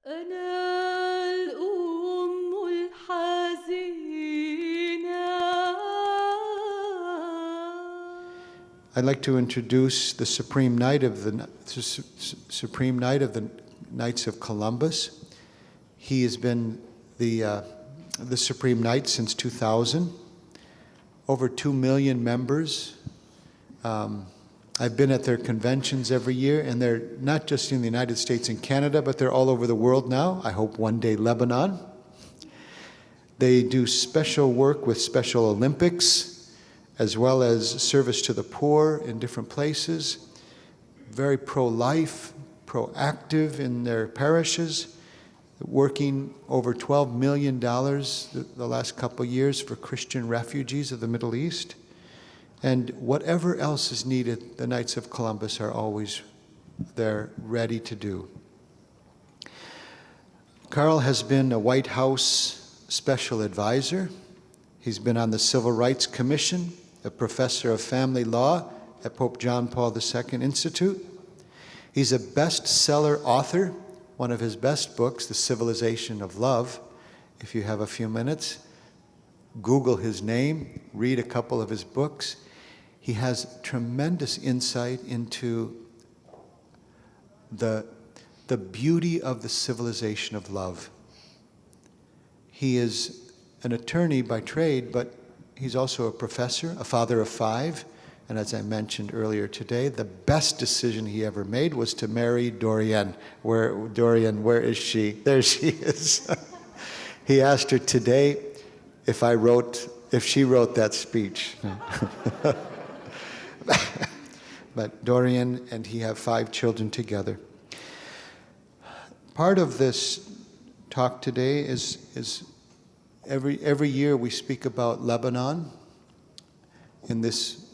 أنا الأم الحزينة. I'd like to introduce the Supreme Knight of the Knights of Columbus. He has been the Supreme Knight since 2000. Over 2 million members. I've been at their conventions every year, and they're not just in the United States and Canada, but they're all over the world now. I hope one day Lebanon. They do special work with Special Olympics, as well as service to the poor in different places. Very pro-life, proactive in their parishes, working over $12 million the last couple of years for Christian refugees of the Middle East. And whatever else is needed, the Knights of Columbus are always there, ready to do. Carl has been a White House special advisor. He's been on the Civil Rights Commission, a professor of family law at Pope John Paul II Institute. He's a bestseller author. One of his best books, The Civilization of Love. If you have a few minutes, Google his name, read a couple of his books. He has tremendous insight into the beauty of the civilization of love. He is an attorney by trade, but he's also a professor, a father of 5. And as I mentioned earlier today, the best decision he ever made was to marry Dorian. Dorian, where is she? There she is. He asked her today if she wrote that speech. But Dorian and he have 5 children together. Part of this talk today is every year we speak about Lebanon in this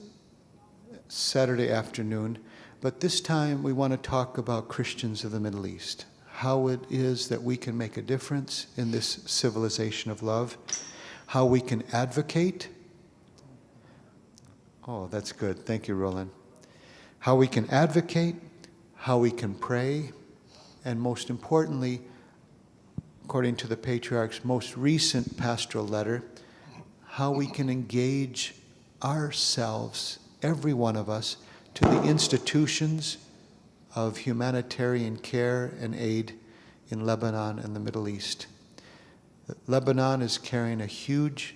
Saturday afternoon, but this time we want to talk about Christians of the Middle East, how it is that we can make a difference in this civilization of love, how we can advocate. Oh, that's good. Thank you, Roland. How we can advocate, how we can pray, and most importantly, according to the Patriarch's most recent pastoral letter, how we can engage ourselves, every one of us, to the institutions of humanitarian care and aid in Lebanon and the Middle East. Lebanon is carrying a huge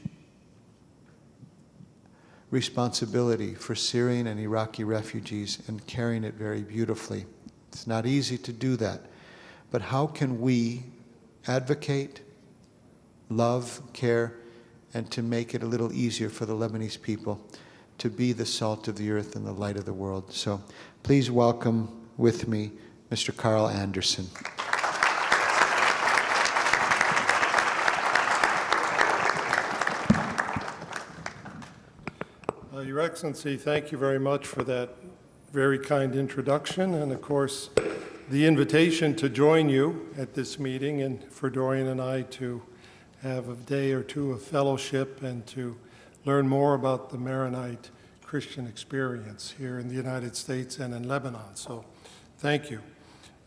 responsibility for Syrian and Iraqi refugees and carrying it very beautifully. It's not easy to do that. But how can we advocate, love, care, and to make it a little easier for the Lebanese people to be the salt of the earth and the light of the world? So please welcome with me Mr. Carl Anderson. Your Excellency, thank you very much for that very kind introduction, and of course the invitation to join you at this meeting, and for Dorian and I to have a day or two of fellowship and to learn more about the Maronite Christian experience here in the United States and in Lebanon. So thank you.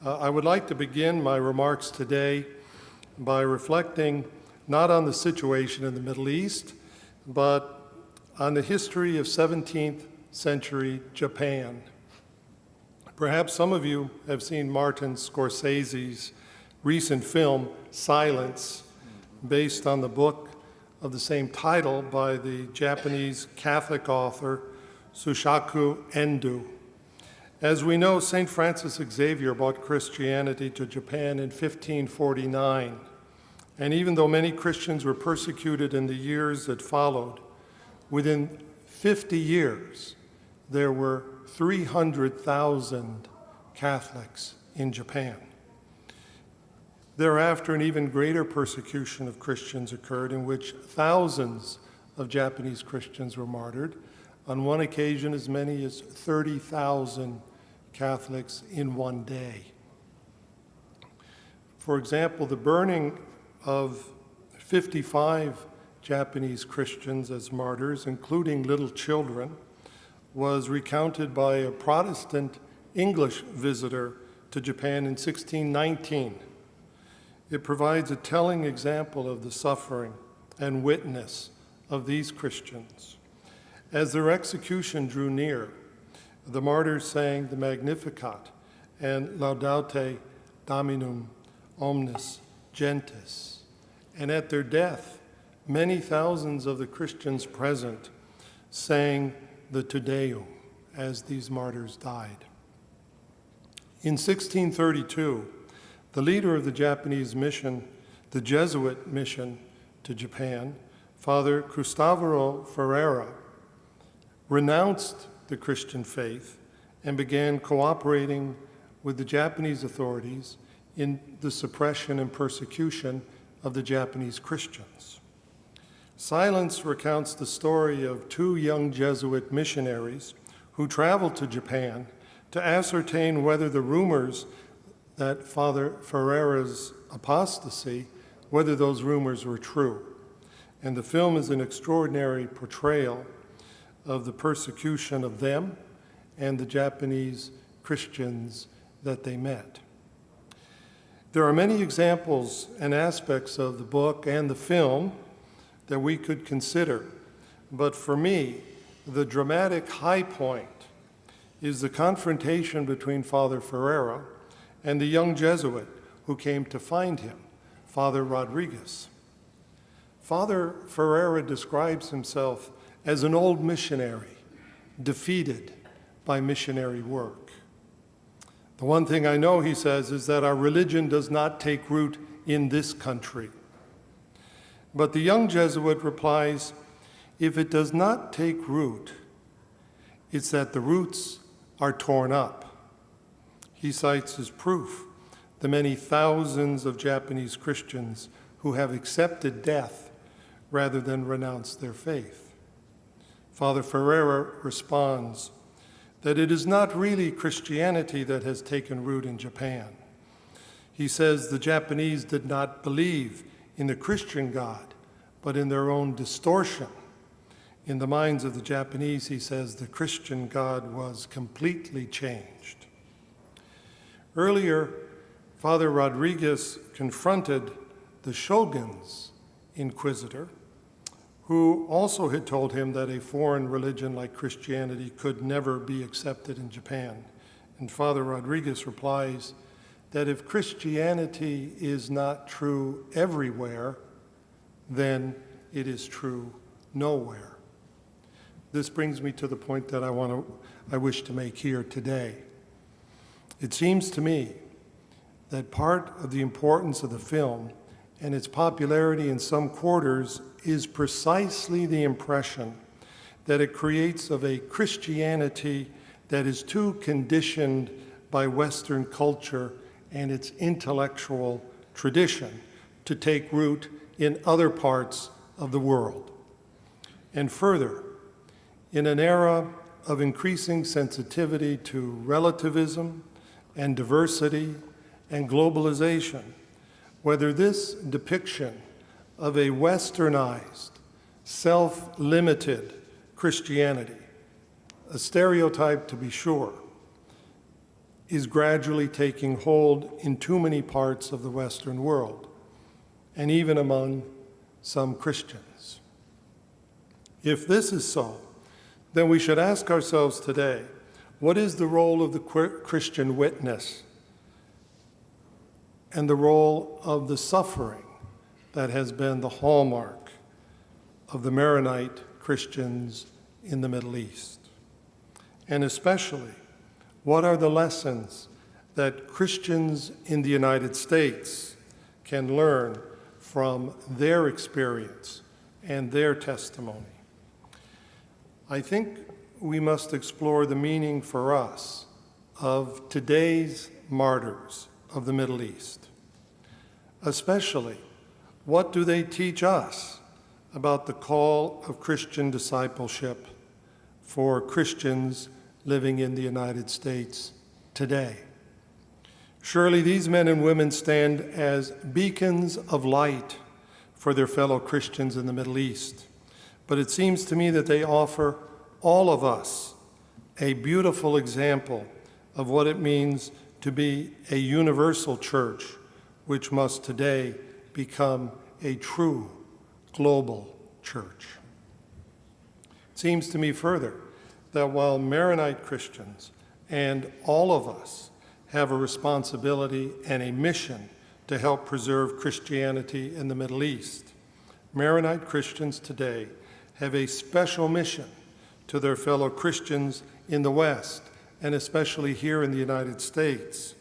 I would like to begin my remarks today by reflecting not on the situation in the Middle East, but on the history of 17th century Japan. Perhaps some of you have seen Martin Scorsese's recent film, Silence, based on the book of the same title by the Japanese Catholic author Sushaku Endo. As we know, St. Francis Xavier brought Christianity to Japan in 1549. And even though many Christians were persecuted in the years that followed, within 50 years, there were 300,000 Catholics in Japan. Thereafter, an even greater persecution of Christians occurred, in which thousands of Japanese Christians were martyred. On one occasion, as many as 30,000 Catholics in one day. For example, the burning of 55 Japanese Christians as martyrs, including little children, was recounted by a Protestant English visitor to Japan in 1619. It provides a telling example of the suffering and witness of these Christians. As their execution drew near, the martyrs sang the Magnificat and Laudate Dominum Omnis Gentes. And at their death, many thousands of the Christians present sang the Te Deum as these martyrs died. In 1632, the leader of the Japanese mission, the Jesuit mission to Japan, Father Cristoforo Ferreira, renounced the Christian faith and began cooperating with the Japanese authorities in the suppression and persecution of the Japanese Christians. Silence recounts the story of two young Jesuit missionaries who traveled to Japan to ascertain whether the rumors that Father Ferreira's apostasy, whether those rumors were true. And the film is an extraordinary portrayal of the persecution of them and the Japanese Christians that they met. There are many examples and aspects of the book and the film that we could consider, but for me, the dramatic high point is the confrontation between Father Ferreira and the young Jesuit who came to find him, Father Rodriguez. Father Ferreira describes himself as an old missionary, defeated by missionary work. The one thing I know, he says, is that our religion does not take root in this country. But the young Jesuit replies, if it does not take root, it's that the roots are torn up. He cites as proof the many thousands of Japanese Christians who have accepted death rather than renounce their faith. Father Ferreira responds that it is not really Christianity that has taken root in Japan. He says the Japanese did not believe in the Christian God, but in their own distortion. In the minds of the Japanese, he says, the Christian God was completely changed. Earlier, Father Rodriguez confronted the shogun's inquisitor, who also had told him that a foreign religion like Christianity could never be accepted in Japan. And Father Rodriguez replies that if Christianity is not true everywhere, then it is true nowhere. This brings me to the point that I wish to make here today. It seems to me that part of the importance of the film and its popularity in some quarters is precisely the impression that it creates of a Christianity that is too conditioned by Western culture and its intellectual tradition to take root in other parts of the world. And further, in an era of increasing sensitivity to relativism and diversity and globalization, whether this depiction of a westernized, self-limited Christianity, a stereotype to be sure, is gradually taking hold in too many parts of the Western world, and even among some Christians. If this is so, then we should ask ourselves today, what is the role of the Christian witness and the role of the suffering that has been the hallmark of the Maronite Christians in the Middle East? And especially, what are the lessons that Christians in the United States can learn from their experience and their testimony? I think we must explore the meaning for us of today's martyrs of the Middle East. Especially, what do they teach us about the call of Christian discipleship for Christians living in the United States today? Surely these men and women stand as beacons of light for their fellow Christians in the Middle East. But it seems to me that they offer all of us a beautiful example of what it means to be a universal church which must today become a true global church. It seems to me further that while Maronite Christians and all of us have a responsibility and a mission to help preserve Christianity in the Middle East, Maronite Christians today have a special mission to their fellow Christians in the West, and especially here in the United States,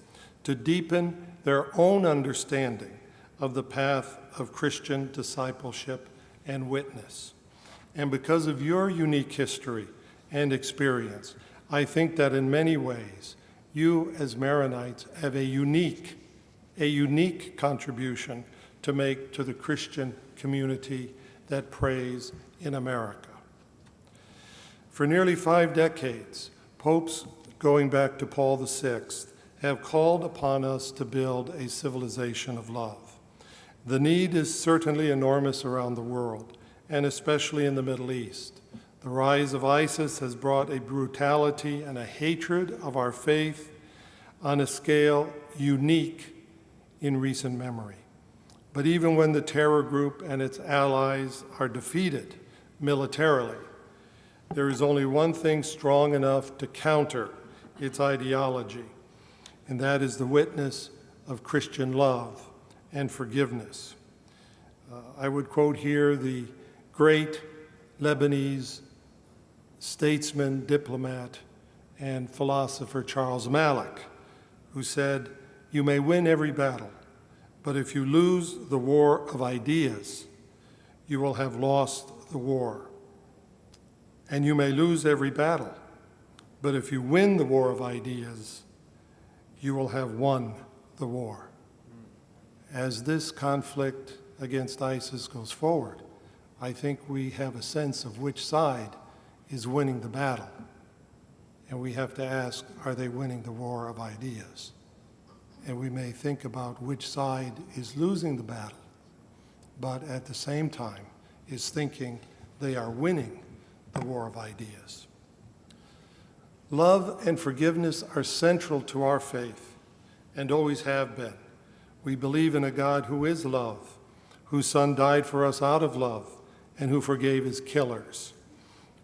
to deepen their own understanding of the path of Christian discipleship and witness. And because of your unique history and experience, I think that in many ways, you as Maronites have a unique contribution to make to the Christian community that prays in America. For nearly 5 decades, popes going back to Paul VI have called upon us to build a civilization of love. The need is certainly enormous around the world, and especially in the Middle East. The rise of ISIS has brought a brutality and a hatred of our faith on a scale unique in recent memory. But even when the terror group and its allies are defeated militarily, there is only one thing strong enough to counter its ideology, and that is the witness of Christian love and forgiveness. I would quote here the great Lebanese statesman, diplomat, and philosopher Charles Malik, who said, "You may win every battle, but if you lose the war of ideas, you will have lost the war. And you may lose every battle, but if you win the war of ideas, you will have won the war." As this conflict against ISIS goes forward, I think we have a sense of which side is winning the battle. And we have to ask, are they winning the war of ideas? And we may think about which side is losing the battle, but at the same time is thinking they are winning the war of ideas. Love and forgiveness are central to our faith and always have been. We believe in a God who is love, whose Son died for us out of love, and who forgave his killers.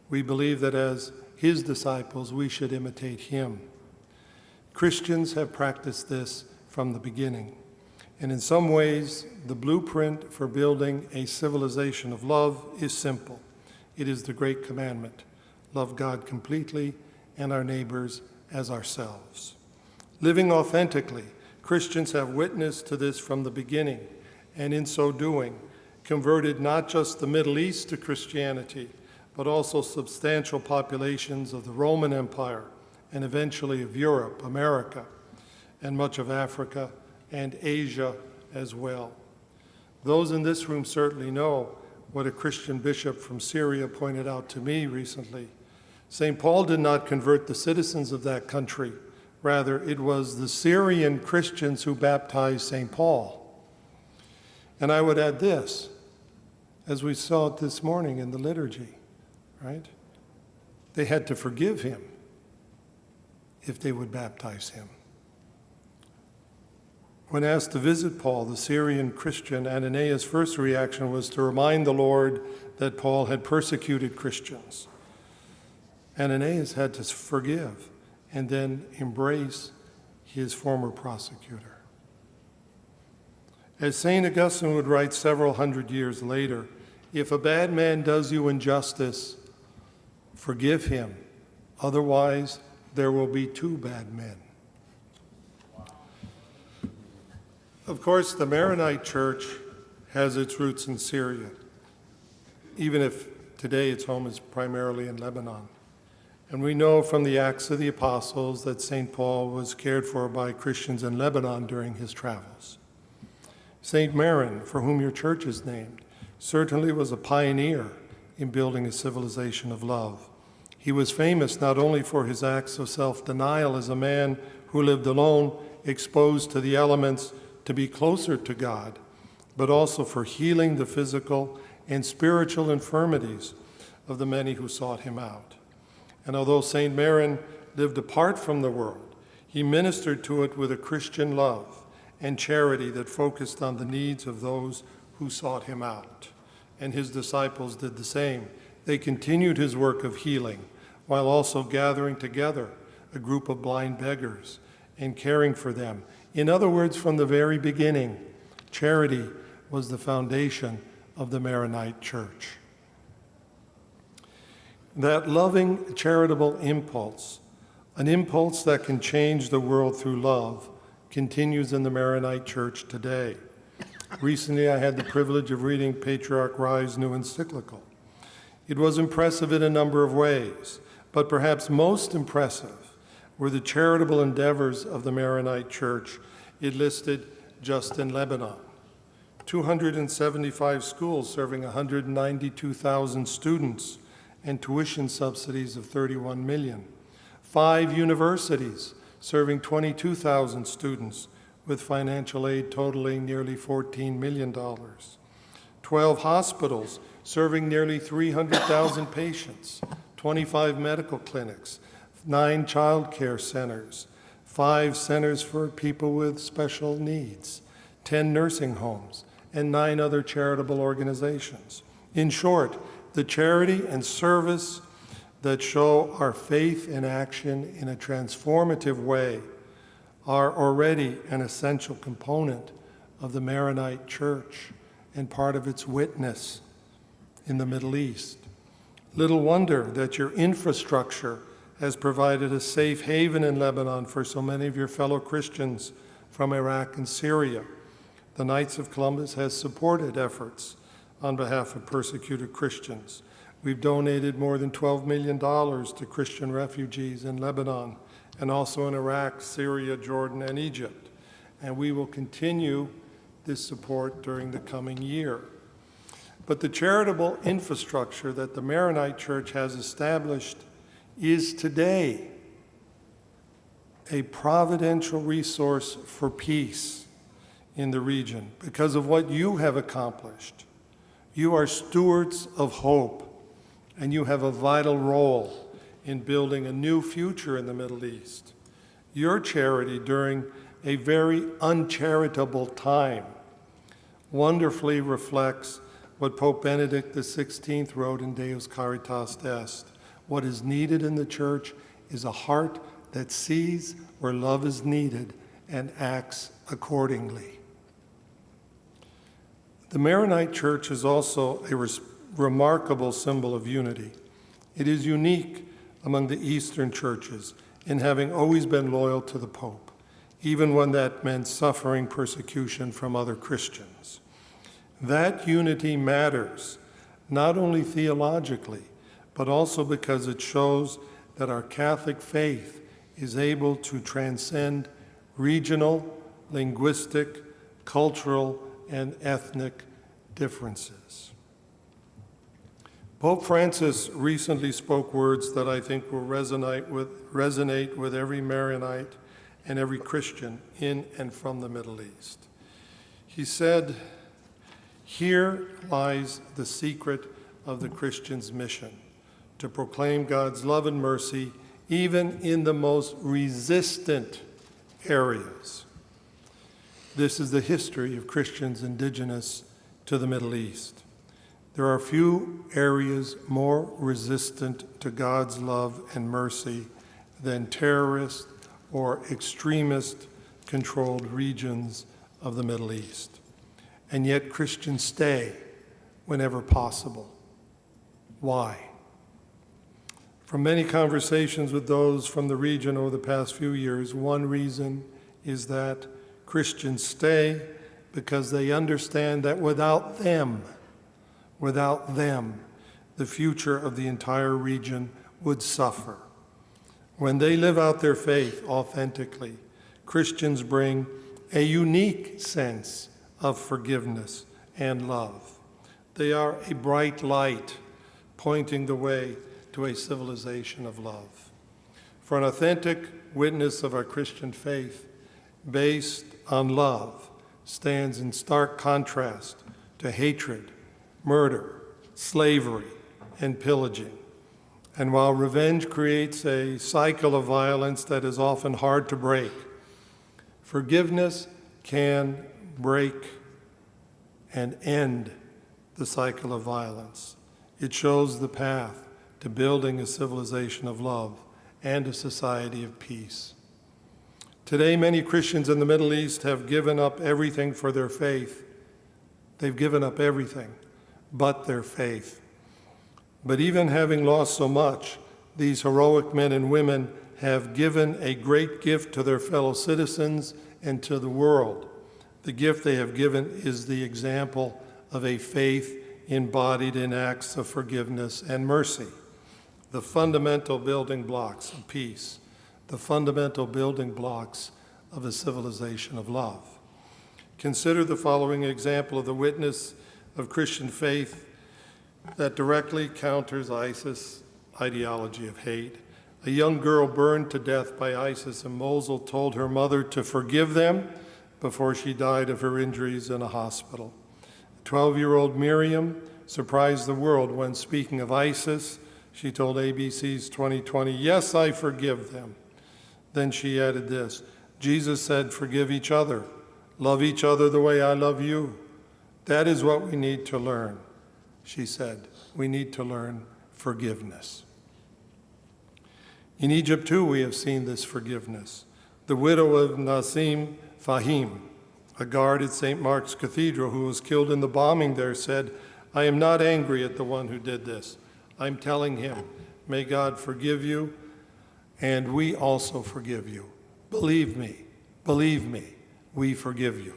We believe that as his disciples, we should imitate him. Christians have practiced this from the beginning. And in some ways, the blueprint for building a civilization of love is simple. It is the great commandment: love God completely and our neighbors as ourselves. Living authentically, Christians have witnessed to this from the beginning, and in so doing, converted not just the Middle East to Christianity, but also substantial populations of the Roman Empire and eventually of Europe, America, and much of Africa and Asia as well. Those in this room certainly know what a Christian bishop from Syria pointed out to me recently. St. Paul did not convert the citizens of that country. Rather, it was the Syrian Christians who baptized St. Paul. And I would add this, as we saw it this morning in the liturgy, right? They had to forgive him if they would baptize him. When asked to visit Paul, the Syrian Christian Ananias' first reaction was to remind the Lord that Paul had persecuted Christians. Ananias had to forgive and then embrace his former prosecutor. As St. Augustine would write several hundred years later, if a bad man does you injustice, forgive him. Otherwise, there will be 2 bad men. Of course, the Maronite Church has its roots in Syria, even if today its home is primarily in Lebanon. And we know from the Acts of the Apostles that St. Paul was cared for by Christians in Lebanon during his travels. St. Maron, for whom your church is named, certainly was a pioneer in building a civilization of love. He was famous not only for his acts of self-denial as a man who lived alone, exposed to the elements to be closer to God, but also for healing the physical and spiritual infirmities of the many who sought him out. And although St. Maron lived apart from the world, he ministered to it with a Christian love and charity that focused on the needs of those who sought him out. And his disciples did the same. They continued his work of healing while also gathering together a group of blind beggars and caring for them. In other words, from the very beginning, charity was the foundation of the Maronite Church. That loving, charitable impulse, an impulse that can change the world through love, continues in the Maronite Church today. Recently, I had the privilege of reading Patriarch Rye's new encyclical. It was impressive in a number of ways, but perhaps most impressive were the charitable endeavors of the Maronite Church it listed just in Lebanon. 275 schools serving 192,000 students and tuition subsidies of 31 million. 5 universities serving 22,000 students with financial aid totaling nearly $14 million. 12 hospitals serving nearly 300,000 patients, 25 medical clinics, 9 child care centers, 5 centers for people with special needs, 10 nursing homes, and 9 other charitable organizations. In short, the charity and service that show our faith in action in a transformative way are already an essential component of the Maronite Church and part of its witness in the Middle East. Little wonder that your infrastructure has provided a safe haven in Lebanon for so many of your fellow Christians from Iraq and Syria. The Knights of Columbus has supported efforts on behalf of persecuted Christians. We've donated more than $12 million to Christian refugees in Lebanon and also in Iraq, Syria, Jordan, and Egypt. And we will continue this support during the coming year. But the charitable infrastructure that the Maronite Church has established is today a providential resource for peace in the region because of what you have accomplished. You are stewards of hope, and you have a vital role in building a new future in the Middle East. Your charity during a very uncharitable time wonderfully reflects what Pope Benedict XVI wrote in Deus Caritas Est. What is needed in the church is a heart that sees where love is needed and acts accordingly. The Maronite Church is also a remarkable symbol of unity. It is unique among the Eastern churches in having always been loyal to the Pope, even when that meant suffering persecution from other Christians. That unity matters, not only theologically, but also because it shows that our Catholic faith is able to transcend regional, linguistic, cultural, and ethnic differences. Pope Francis recently spoke words that I think will resonate with every Maronite and every Christian in and from the Middle East. He said, "Here lies the secret of the Christian's mission, to proclaim God's love and mercy even in the most resistant areas." This is the history of Christians indigenous to the Middle East. There are few areas more resistant to God's love and mercy than terrorist or extremist-controlled regions of the Middle East. And yet Christians stay whenever possible. Why? From many conversations with those from the region over the past few years, one reason is that Christians stay because they understand that without them, the future of the entire region would suffer. When they live out their faith authentically, Christians bring a unique sense of forgiveness and love. They are a bright light pointing the way to a civilization of love. For an authentic witness of our Christian faith based on love stands in stark contrast to hatred, murder, slavery, and pillaging. And while revenge creates a cycle of violence that is often hard to break, forgiveness can break and end the cycle of violence. It shows the path to building a civilization of love and a society of peace. Today, many Christians in the Middle East have given up everything for their faith. They've given up everything but their faith. But even having lost so much, these heroic men and women have given a great gift to their fellow citizens and to the world. The gift they have given is the example of a faith embodied in acts of forgiveness and mercy, the fundamental building blocks of peace, the fundamental building blocks of a civilization of love. Consider the following example of the witness of Christian faith that directly counters ISIS ideology of hate. A young girl burned to death by ISIS in Mosul told her mother to forgive them before she died of her injuries in a hospital. 12-year-old Miriam surprised the world when, speaking of ISIS, she told ABC's 2020, "Yes, I forgive them." Then she added this, "Jesus said, forgive each other. Love each other the way I love you. That is what we need to learn," she said. We need to learn forgiveness. In Egypt, too, we have seen this forgiveness. The widow of Nassim Fahim, a guard at St. Mark's Cathedral who was killed in the bombing there, said, "I am not angry at the one who did this. I'm telling him, may God forgive you, and we also forgive you. Believe me, we forgive you."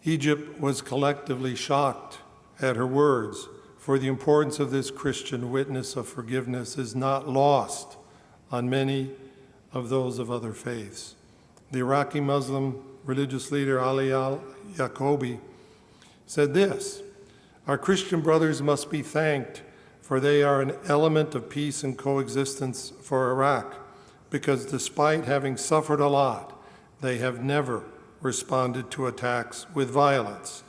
Egypt was collectively shocked at her words, for the importance of this Christian witness of forgiveness is not lost on many of those of other faiths. The Iraqi Muslim religious leader Ali al-Yaqubi said this, "Our Christian brothers must be thanked, for they are an element of peace and coexistence for Iraq, because despite having suffered a lot, they have never responded to attacks with violence,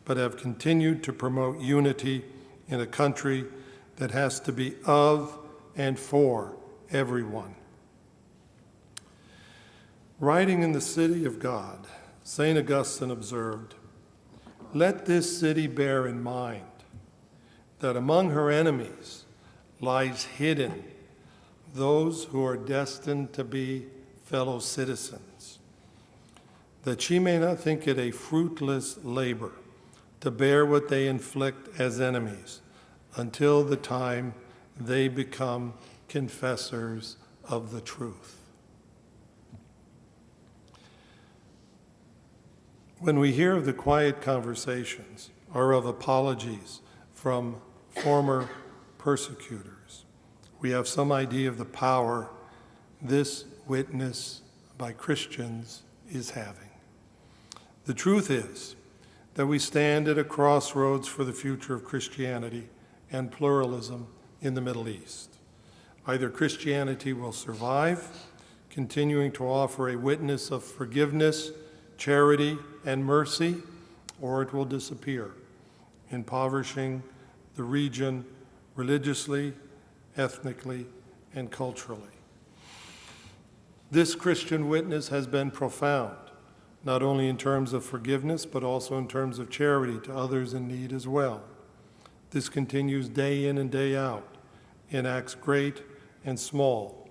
but have continued to promote unity in a country that has to be of and for everyone." Writing in the City of God, St. Augustine observed, "Let this city bear in mind that among her enemies lies hidden those who are destined to be fellow citizens, that she may not think it a fruitless labor to bear what they inflict as enemies until the time they become confessors of the truth." When we hear of the quiet conversations or of apologies from former persecutors, we have some idea of the power this witness by Christians is having. The truth is that we stand at a crossroads for the future of Christianity and pluralism in the Middle East. Either Christianity will survive, continuing to offer a witness of forgiveness, charity, and mercy, or it will disappear, impoverishing the region religiously, ethnically, and culturally. This Christian witness has been profound, not only in terms of forgiveness, but also in terms of charity to others in need as well. This continues day in and day out in acts great and small.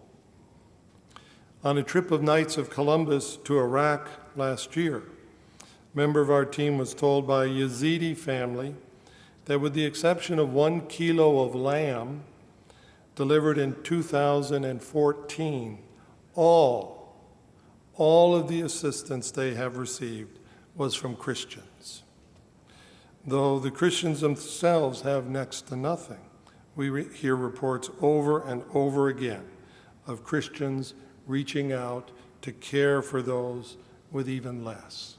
On a trip of Knights of Columbus to Iraq last year, a member of our team was told by a Yazidi family that with the exception of 1 kilo of lamb delivered in 2014, all of the assistance they have received was from Christians. Though the Christians themselves have next to nothing, we hear reports over and over again of Christians reaching out to care for those with even less.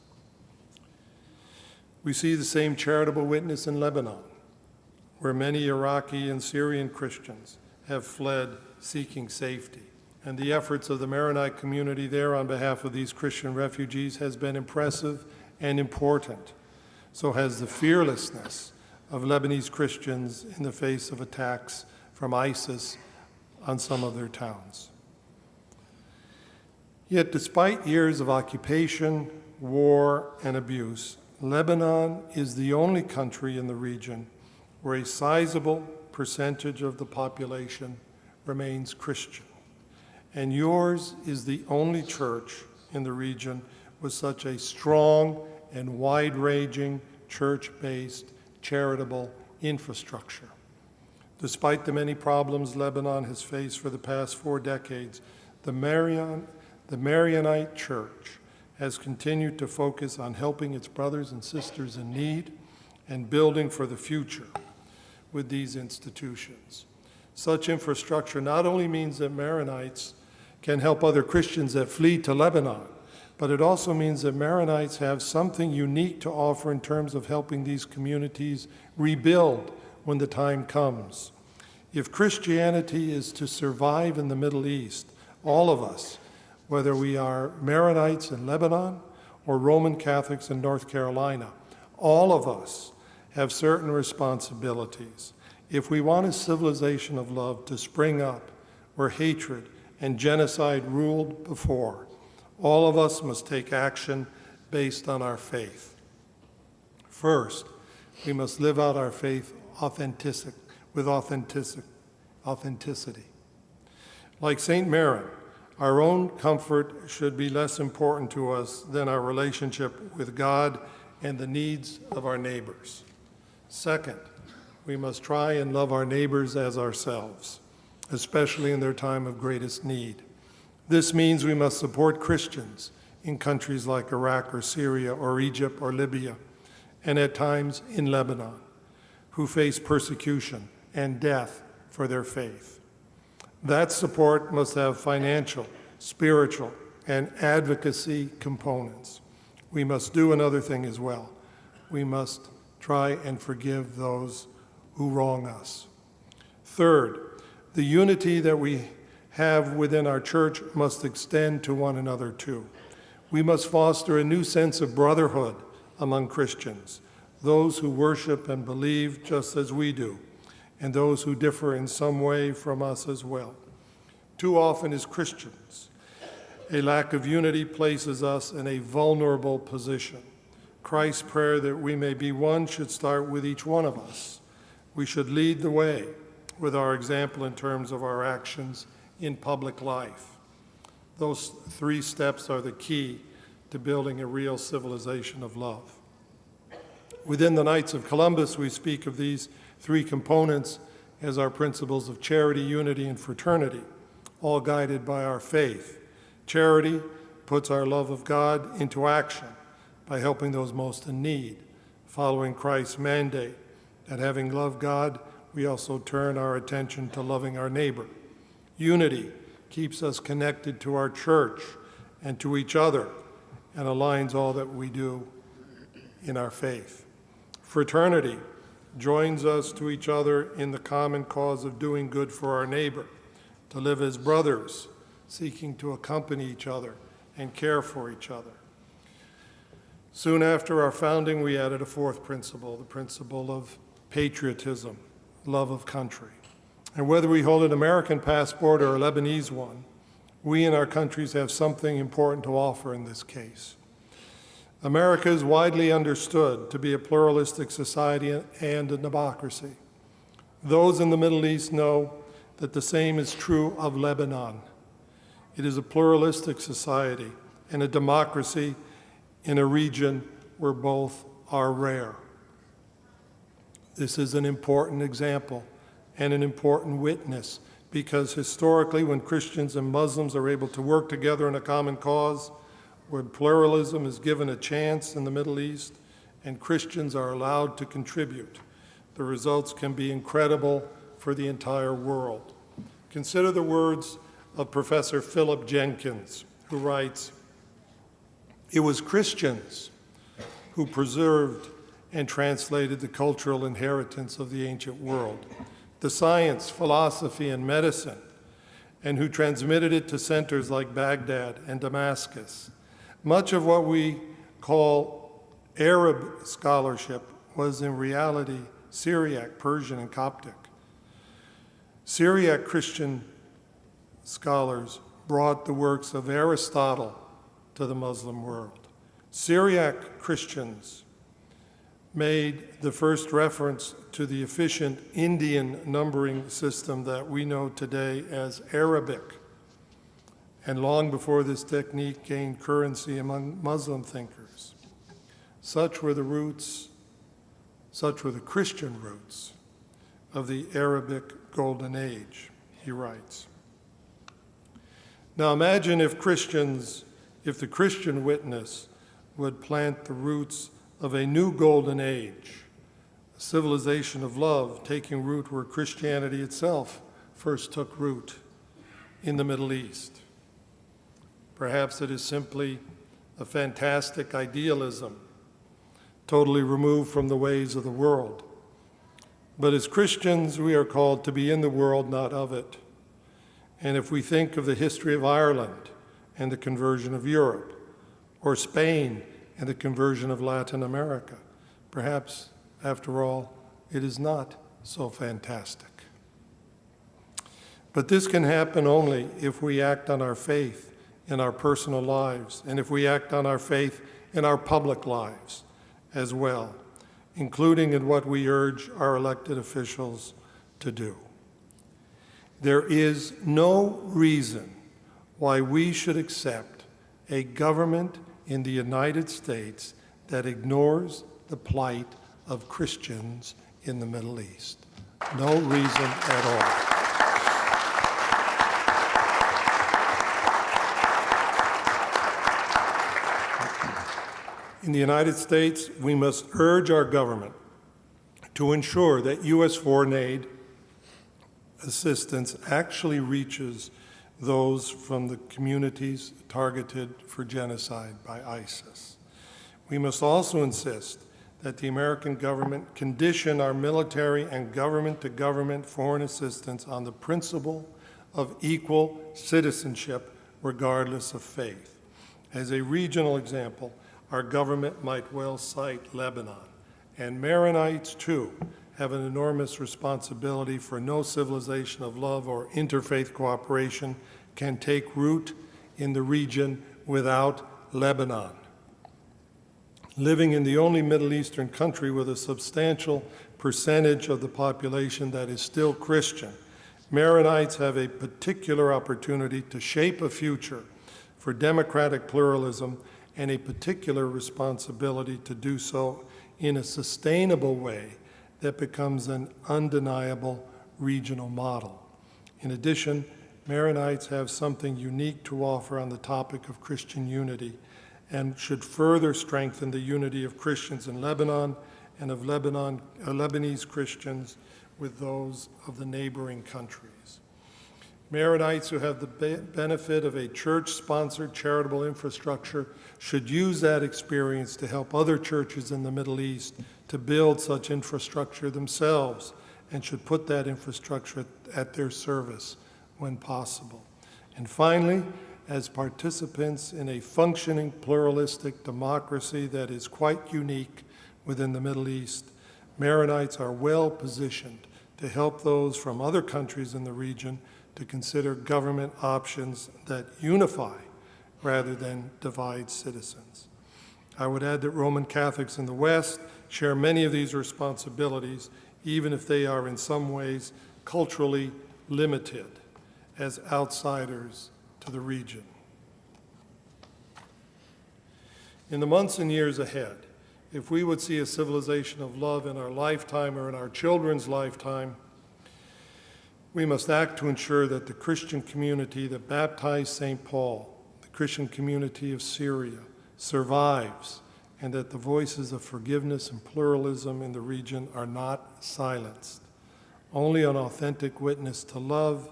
We see the same charitable witness in Lebanon, where many Iraqi and Syrian Christians have fled seeking safety. And the efforts of the Maronite community there on behalf of these Christian refugees has been impressive and important. So has the fearlessness of Lebanese Christians in the face of attacks from ISIS on some of their towns. Yet despite years of occupation, war, and abuse, Lebanon is the only country in the region where a sizable percentage of the population remains Christian. And yours is the only church in the region with such a strong and wide-ranging church-based charitable infrastructure. Despite the many problems Lebanon has faced for the past 4 decades, the Maronite Church has continued to focus on helping its brothers and sisters in need and building for the future with these institutions. Such infrastructure not only means that Maronites can help other Christians that flee to Lebanon, but it also means that Maronites have something unique to offer in terms of helping these communities rebuild when the time comes. If Christianity is to survive in the Middle East, all of us, whether we are Maronites in Lebanon or Roman Catholics in North Carolina, all of us have certain responsibilities. If we want a civilization of love to spring up where hatred and genocide ruled before, all of us must take action based on our faith. First, we must live out our faith with authenticity. Like St. Maron, our own comfort should be less important to us than our relationship with God and the needs of our neighbors. Second, we must try and love our neighbors as ourselves, especially in their time of greatest need. This means we must support Christians in countries like Iraq or Syria or Egypt or Libya, and at times in Lebanon, who face persecution and death for their faith. That support must have financial, spiritual, and advocacy components. We must do another thing as well. We must try and forgive those who wrong us. Third, the unity that we have within our church must extend to one another too. We must foster a new sense of brotherhood among Christians, those who worship and believe just as we do, and those who differ in some way from us as well. Too often as Christians, a lack of unity places us in a vulnerable position. Christ's prayer that we may be one should start with each one of us. We should lead the way with our example in terms of our actions in public life. Those 3 steps are the key to building a real civilization of love. Within the Knights of Columbus, we speak of these 3 components as our principles of charity, unity, and fraternity, all guided by our faith. Charity puts our love of God into action by helping those most in need, following Christ's mandate that having loved God, we also turn our attention to loving our neighbor. Unity keeps us connected to our church and to each other and aligns all that we do in our faith. Fraternity joins us to each other in the common cause of doing good for our neighbor, to live as brothers, seeking to accompany each other and care for each other. Soon after our founding, we added a 4th principle, the principle of patriotism, love of country. And whether we hold an American passport or a Lebanese one, we in our countries have something important to offer in this case. America is widely understood to be a pluralistic society and a democracy. Those in the Middle East know that the same is true of Lebanon. It is a pluralistic society and a democracy in a region where both are rare. This is an important example and an important witness because historically, when Christians and Muslims are able to work together in a common cause, when pluralism is given a chance in the Middle East and Christians are allowed to contribute, the results can be incredible for the entire world. Consider the words of Professor Philip Jenkins, who writes, "It was Christians who preserved and translated the cultural inheritance of the ancient world, the science, philosophy, and medicine, and who transmitted it to centers like Baghdad and Damascus. Much of what we call Arab scholarship was in reality Syriac, Persian, and Coptic. Syriac Christian scholars brought the works of Aristotle to the Muslim world. Syriac Christians made the first reference to the efficient Indian numbering system that we know today as Arabic. And long before this technique gained currency among Muslim thinkers. Such were the Christian roots of the Arabic Golden Age, he writes. Now imagine if the Christian witness would plant the roots of a new golden age, a civilization of love taking root where Christianity itself first took root in the Middle East. Perhaps it is simply a fantastic idealism, totally removed from the ways of the world. But as Christians, we are called to be in the world, not of it. And if we think of the history of Ireland and the conversion of Europe, or Spain and the conversion of Latin America, perhaps, after all, it is not so fantastic. But this can happen only if we act on our faith in our personal lives, and if we act on our faith in our public lives as well, including in what we urge our elected officials to do. There is no reason why we should accept a government in the United States that ignores the plight of Christians in the Middle East. No reason at all. In the United States, we must urge our government to ensure that U.S. foreign aid assistance actually reaches those from the communities targeted for genocide by ISIS. We must also insist that the American government condition our military and government-to-government foreign assistance on the principle of equal citizenship regardless of faith. As a regional example, our government might well cite Lebanon. And Maronites, too, have an enormous responsibility, for no civilization of love or interfaith cooperation can take root in the region without Lebanon. Living in the only Middle Eastern country with a substantial percentage of the population that is still Christian, Maronites have a particular opportunity to shape a future for democratic pluralism and a particular responsibility to do so in a sustainable way that becomes an undeniable regional model. In addition, Maronites have something unique to offer on the topic of Christian unity and should further strengthen the unity of Christians in Lebanon and of Lebanese Christians with those of the neighboring countries. Maronites who have the benefit of a church-sponsored charitable infrastructure should use that experience to help other churches in the Middle East to build such infrastructure themselves, and should put that infrastructure at their service when possible. And finally, as participants in a functioning pluralistic democracy that is quite unique within the Middle East, Maronites are well positioned to help those from other countries in the region to consider government options that unify rather than divide citizens. I would add that Roman Catholics in the West share many of these responsibilities, even if they are in some ways culturally limited as outsiders to the region. In the months and years ahead, if we would see a civilization of love in our lifetime or in our children's lifetime, we must act to ensure that the Christian community that baptized St. Paul, the Christian community of Syria, survives, and that the voices of forgiveness and pluralism in the region are not silenced. Only an authentic witness to love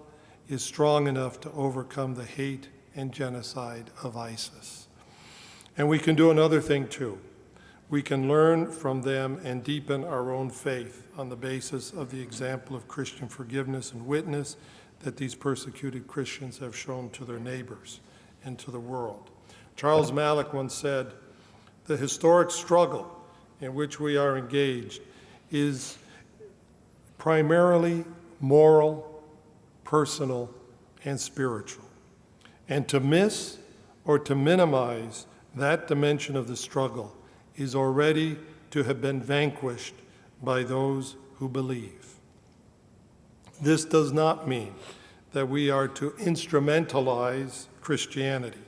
is strong enough to overcome the hate and genocide of ISIS. And we can do another thing too. We can learn from them and deepen our own faith on the basis of the example of Christian forgiveness and witness that these persecuted Christians have shown to their neighbors and to the world. Charles Malik once said, "The historic struggle in which we are engaged is primarily moral, personal, and spiritual. And to miss or to minimize that dimension of the struggle is already to have been vanquished by those who believe. This does not mean that we are to instrumentalize Christianity,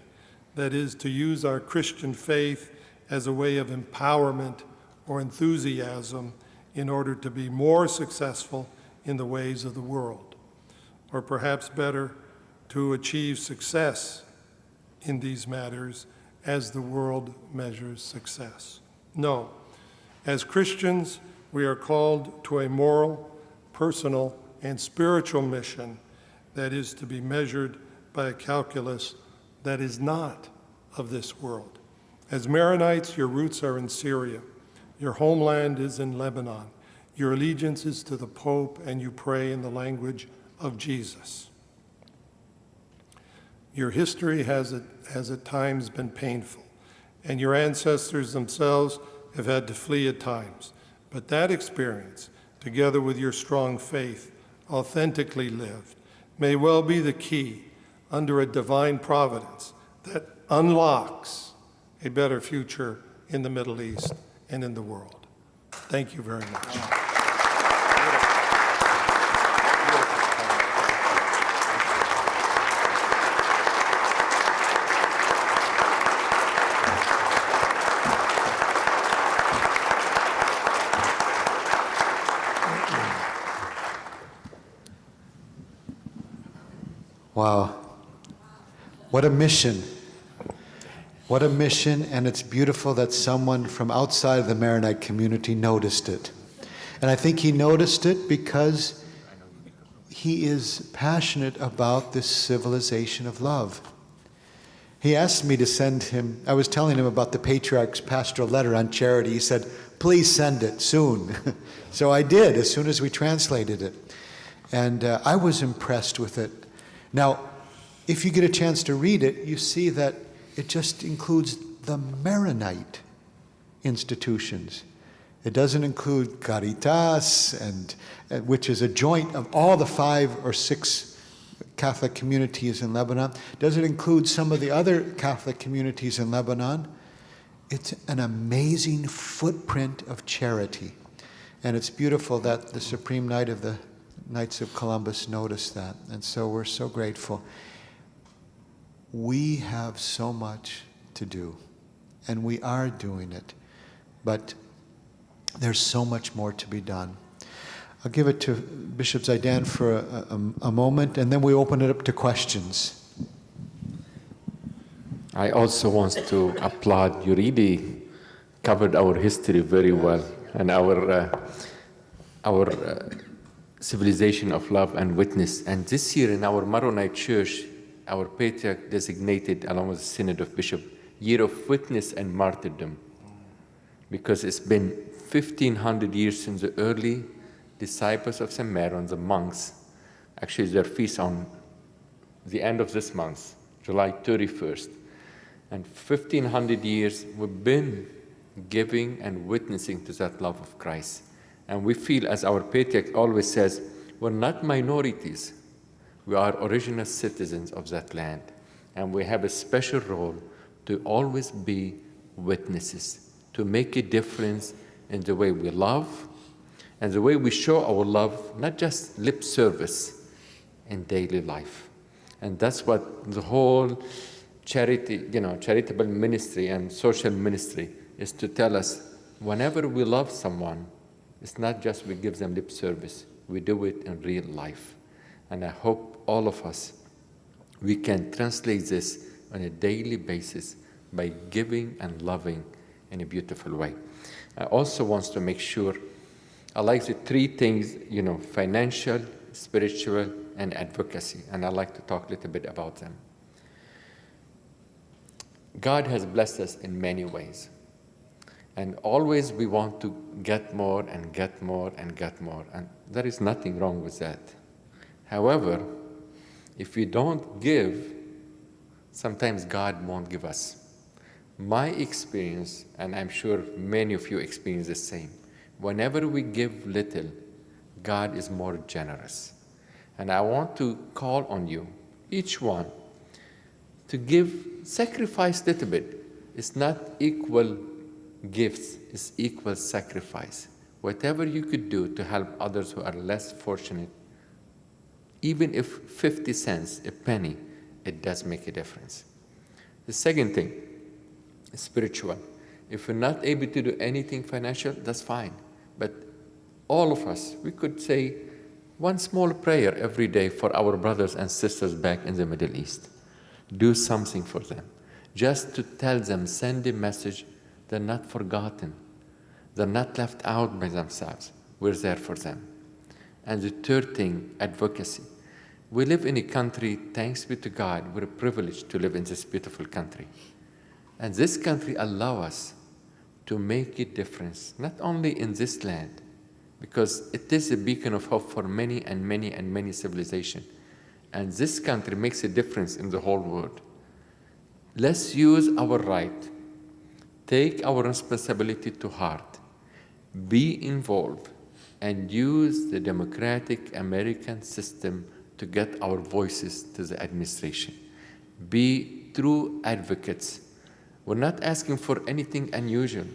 that is, to use our Christian faith as a way of empowerment or enthusiasm in order to be more successful in the ways of the world, or perhaps better, to achieve success in these matters as the world measures success. No, as Christians, we are called to a moral, personal, and spiritual mission that is to be measured by a calculus that is not of this world. As Maronites, your roots are in Syria. Your homeland is in Lebanon. Your allegiance is to the Pope, and you pray in the language of Jesus. Your history has at times been painful, and your ancestors themselves have had to flee at times. But that experience, together with your strong faith, authentically lived, may well be the key under a divine providence that unlocks a better future in the Middle East and in the world. Thank you very much. Wow. What a mission. What a mission, and it's beautiful that someone from outside of the Maronite community noticed it. And I think he noticed it because he is passionate about this civilization of love. He asked me to send him, I was telling him about the Patriarch's pastoral letter on charity. He said, please send it soon. So I did, as soon as we translated it. And I was impressed with it. Now, if you get a chance to read it, you see that it just includes the Maronite institutions. It doesn't include Caritas, which is a joint of all the 5 or 6 Catholic communities in Lebanon. It doesn't include some of the other Catholic communities in Lebanon. It's an amazing footprint of charity. And it's beautiful that the Supreme Knight of the Knights of Columbus noticed that. And so we're so grateful. We have so much to do, and we are doing it, but there's so much more to be done. I'll give it to Bishop Zaidan for a moment, and then we open it up to questions. I also want to applaud. You really covered our history very well, and our civilization of love and witness. And this year in our Maronite Church, our Patriarch designated, along with the Synod of Bishops, Year of Witness and Martyrdom, because it's been 1,500 years since the early disciples of St. Maron, the monks, actually their feast on the end of this month, July 31st. And 1,500 years we've been giving and witnessing to that love of Christ. And we feel, as our Patriarch always says, we're not minorities. We are original citizens of that land. And we have a special role to always be witnesses, to make a difference in the way we love and the way we show our love, not just lip service, in daily life. And that's what the whole charitable ministry and social ministry is to tell us. Whenever we love someone, it's not just we give them lip service, we do it in real life. And I hope all of us, we can translate this on a daily basis by giving and loving in a beautiful way. I also want to make sure, I like the 3 things, financial, spiritual, and advocacy, and I'd like to talk a little bit about them. God has blessed us in many ways. And always we want to get more and get more and get more. And there is nothing wrong with that. However, if we don't give, sometimes God won't give us. My experience, and I'm sure many of you experience the same, whenever we give little, God is more generous. And I want to call on you, each one, to sacrifice a little bit. It's not equal gifts, it's equal sacrifice. Whatever you could do to help others who are less fortunate, even if 50 cents, a penny, it does make a difference. The second thing, spiritual. If we're not able to do anything financial, that's fine. But all of us, we could say one small prayer every day for our brothers and sisters back in the Middle East. Do something for them. Just to tell them, send a message, they're not forgotten. They're not left out by themselves. We're there for them. And the third thing, advocacy. We live in a country, thanks be to God, we're privileged to live in this beautiful country. And this country allows us to make a difference, not only in this land, because it is a beacon of hope for many and many and many civilizations. And this country makes a difference in the whole world. Let's use our right, take our responsibility to heart, be involved, and use the democratic American system to get our voices to the administration. Be true advocates. We're not asking for anything unusual.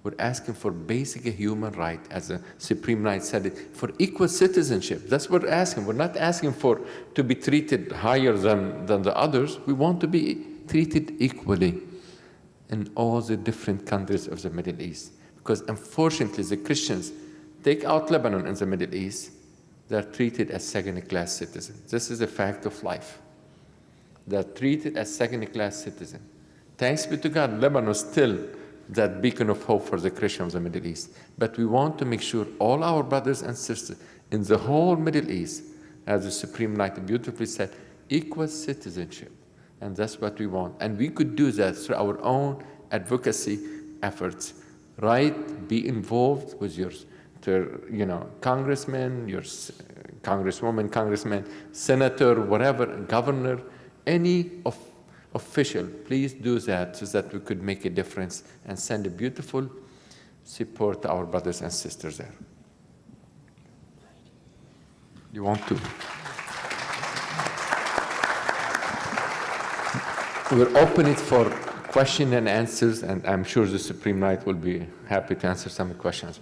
We're asking for basic human right, as the Supreme Knight said it, for equal citizenship. That's what we're asking. We're not asking for to be treated higher than the others. We want to be treated equally in all the different countries of the Middle East. Because unfortunately, the Christians, take out Lebanon and the Middle East, they're treated as second-class citizens. This is a fact of life. They're treated as second-class citizens. Thanks be to God, Lebanon is still that beacon of hope for the Christians of the Middle East. But we want to make sure all our brothers and sisters in the whole Middle East, as the Supreme Knight beautifully said, equal citizenship. And that's what we want. And we could do that through our own advocacy efforts. Right? Be involved with your congressman, your congresswoman, congressman, senator, whatever, governor, any official, please do that so that we could make a difference and send a beautiful support to our brothers and sisters there. You want to? We'll open it for question and answers, and I'm sure the Supreme Knight will be happy to answer some questions.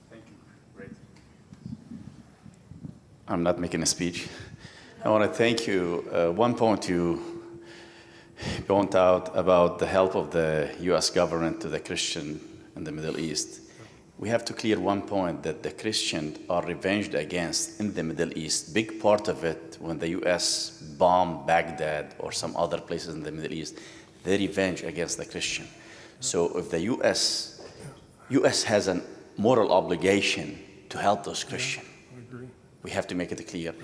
Thank you. Great. I'm not making a speech. I want to thank you. One point you point out about the help of the U.S. government to the Christian in the Middle East. We have to clear one point that the Christians are revenged against in the Middle East. Big part of it, when the U.S. bombed Baghdad or some other places in the Middle East, they revenge against the Christian. So if the U.S. has a moral obligation to help those Christians, we have to make it clear.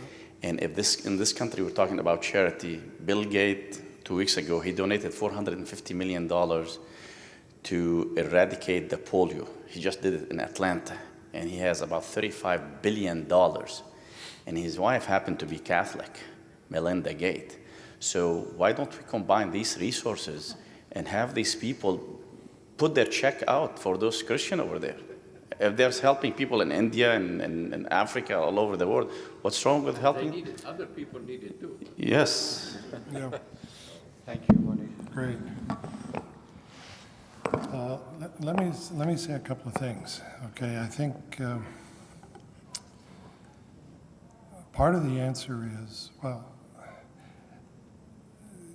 And if in this country we're talking about charity, Bill Gates 2 weeks ago, he donated $450 million to eradicate the polio. He just did it in Atlanta, and he has about $35 billion. And his wife happened to be Catholic, Melinda Gates. So why don't we combine these resources and have these people put their check out for those Christians over there? If there's helping people in India and Africa, all over the world, what's wrong with helping? They need it. Other people need it too. Yes. Yeah, Thank you, Monique. great. Let me say a couple of things. Okay, I think part of the answer is, well,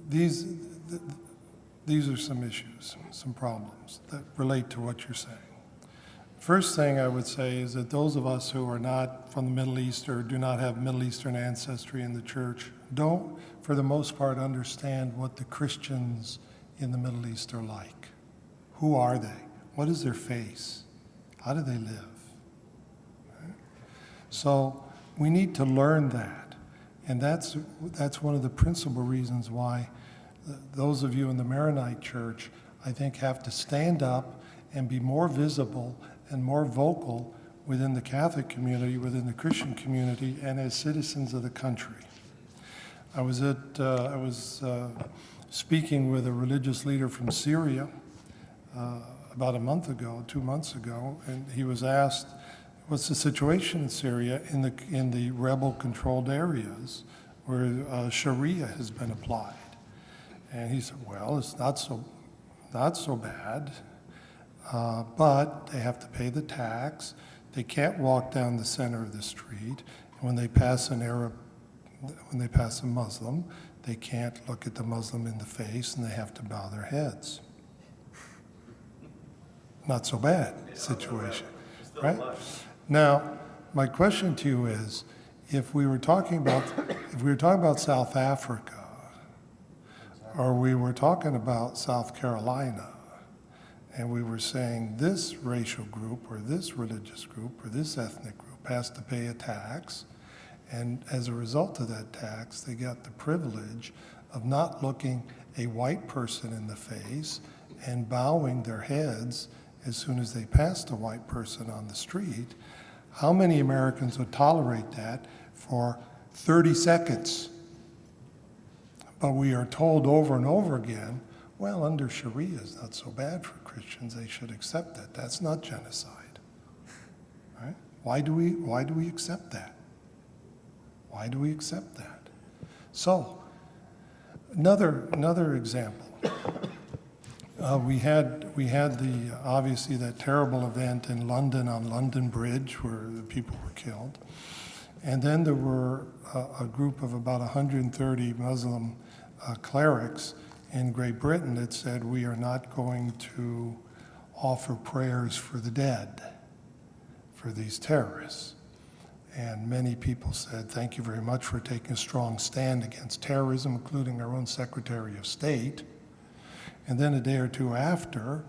these are some issues, some problems that relate to what you're saying. First thing I would say is that those of us who are not from the Middle East or do not have Middle Eastern ancestry in the church don't, for the most part, understand what the Christians in the Middle East are like. Who are they? What is their face? How do they live? Right? So we need to learn that. And that's one of the principal reasons why those of you in the Maronite Church, I think, have to stand up and be more visible and more vocal within the Catholic community, within the Christian community, and as citizens of the country. I was speaking with a religious leader from Syria about 2 months ago, and he was asked, what's the situation in Syria in the rebel-controlled areas where Sharia has been applied? And he said, well, it's not not so bad, but they have to pay the tax. They can't walk down the center of the street. When they pass a Muslim, they can't look at the Muslim in the face, and they have to bow their heads. Not so bad situation, right? Now, my question to you is, if we were talking about South Africa, or we were talking about South Carolina, and we were saying this racial group or this religious group or this ethnic group has to pay a tax, and as a result of that tax, they got the privilege of not looking a white person in the face and bowing their heads as soon as they passed a white person on the street, how many Americans would tolerate that for 30 seconds? But we are told over and over again, well, under Sharia is not so bad for Christians, they should accept it. That's not genocide. Right? Why do we accept that? Why do we accept that? So, another example. We had obviously that terrible event in London on London Bridge where the people were killed. And then there were a group of about 130 Muslim clerics in Great Britain that said, we are not going to offer prayers for the dead, for these terrorists. And many people said, thank you very much for taking a strong stand against terrorism, including our own Secretary of State. And then a day or two after,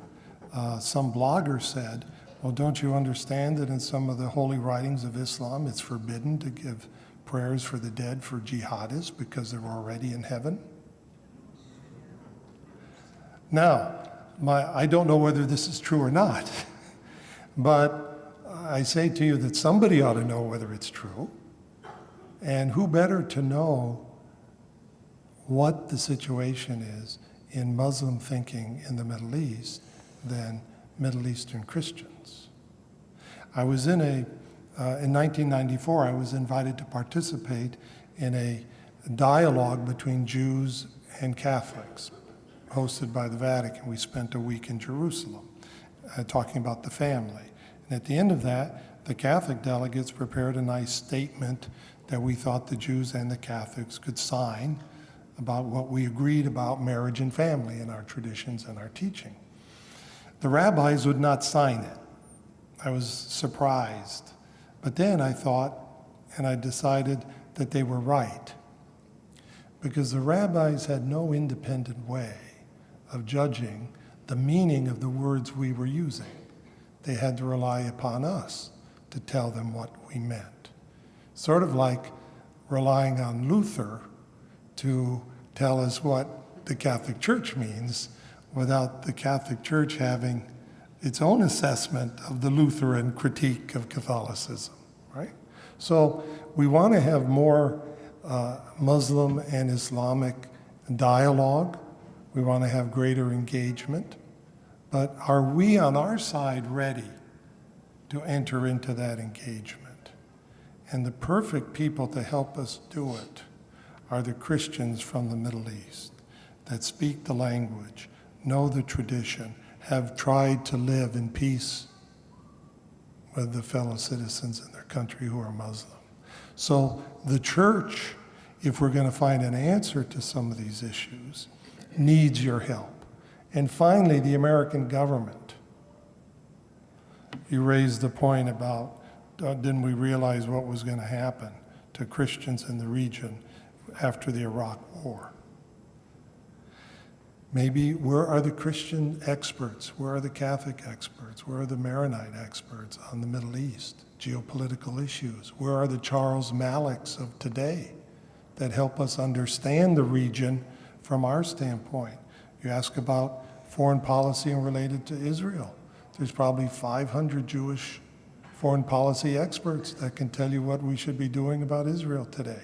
some blogger said, well, don't you understand that in some of the holy writings of Islam, it's forbidden to give prayers for the dead for jihadists because they're already in heaven? Now, I don't know whether this is true or not, but I say to you that somebody ought to know whether it's true. And who better to know what the situation is in Muslim thinking in the Middle East than Middle Eastern Christians. I was in 1994, I was invited to participate in a dialogue between Jews and Catholics, hosted by the Vatican. We spent a week in Jerusalem talking about the family. And at the end of that, the Catholic delegates prepared a nice statement that we thought the Jews and the Catholics could sign about what we agreed about marriage and family in our traditions and our teaching. The rabbis would not sign it. I was surprised. But then I thought, and I decided that they were right, because the rabbis had no independent way of judging the meaning of the words we were using. They had to rely upon us to tell them what we meant. Sort of like relying on Luther to tell us what the Catholic Church means without the Catholic Church having its own assessment of the Lutheran critique of Catholicism, right? So we want to have more Muslim and Islamic dialogue. We want to have greater engagement. But are we on our side ready to enter into that engagement? And the perfect people to help us do it are the Christians from the Middle East that speak the language, know the tradition, have tried to live in peace with the fellow citizens in their country who are Muslim. So the church, if we're going to find an answer to some of these issues, needs your help. And finally, the American government. You raised the point about, didn't we realize what was going to happen to Christians in the region after the Iraq War? Maybe where are the Christian experts? Where are the Catholic experts? Where are the Maronite experts on the Middle East, geopolitical issues? Where are the Charles Malicks of today that help us understand the region from our standpoint? You ask about foreign policy and related to Israel. There's probably 500 Jewish foreign policy experts that can tell you what we should be doing about Israel today.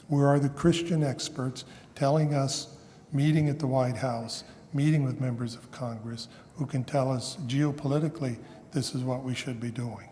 Where are the Christian experts telling us, meeting at the White House, meeting with members of Congress, who can tell us geopolitically, this is what we should be doing?